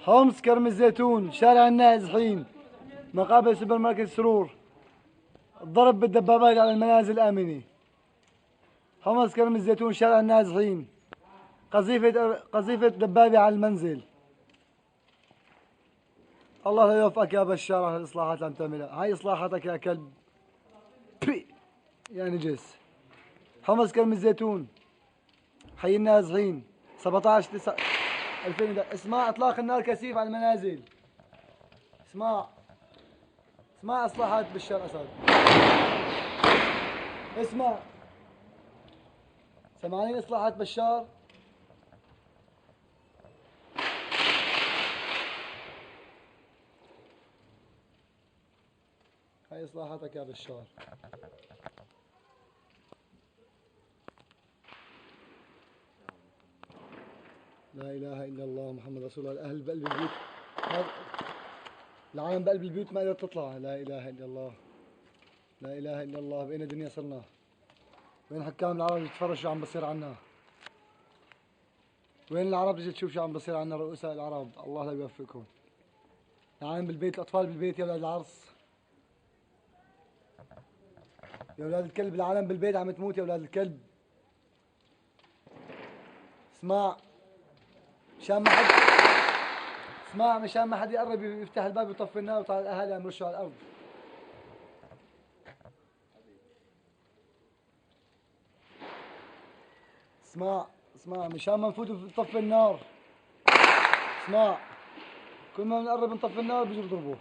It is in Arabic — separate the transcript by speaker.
Speaker 1: حمص كرم الزيتون، شارع النازحين، مقابل سوبر ماركت سرور. الضرب بالدبابات على المنازل الآمنة. حمص كرم الزيتون، شارع النازحين، قذيفة دبابة على المنزل. الله لا يوفقك يا بشار على الإصلاحات اللي عم تعملها، هاي إصلاحاتك يا كلب. بي يا نجس. حمص كرم الزيتون، حي النازحين، 17/9/2000. اسمع إطلاق النار كثيف على المنازل. اسمع إصلاحات بشار أسد. اسمع، سمعانين إصلاحات بشار؟ هاي إصلاحاتك يا بشار. لا إله إلا الله محمد رسول الله. الأهل بقلب البيوت، العالم بقلب البيوت ما قدرت تطلع. لا إله إلا الله، لا إله إلا الله. بأين الدنيا صرنا؟ وين حكام العرب اللي تتفرج شو عم بصير عنا؟ وين العرب اللي تشوف شو عم بصير عنا؟ رؤساء العرب الله لا يوفقكم. العالم بالبيت، الأطفال بالبيت يا أولاد العرس. يا أولاد الكلب، العالم بالبيت عم تموت يا أولاد الكلب. اسمع، مشان ما حد مشان ما حد يقرب يفتح الباب ويطفي النار وطلع الأهالي عم يرشوا على الأرض. اسمع مشان ما نفوت ونطفي النار. اسمع، كل ما نقرب نطفي النار بيجوا بيضربوه.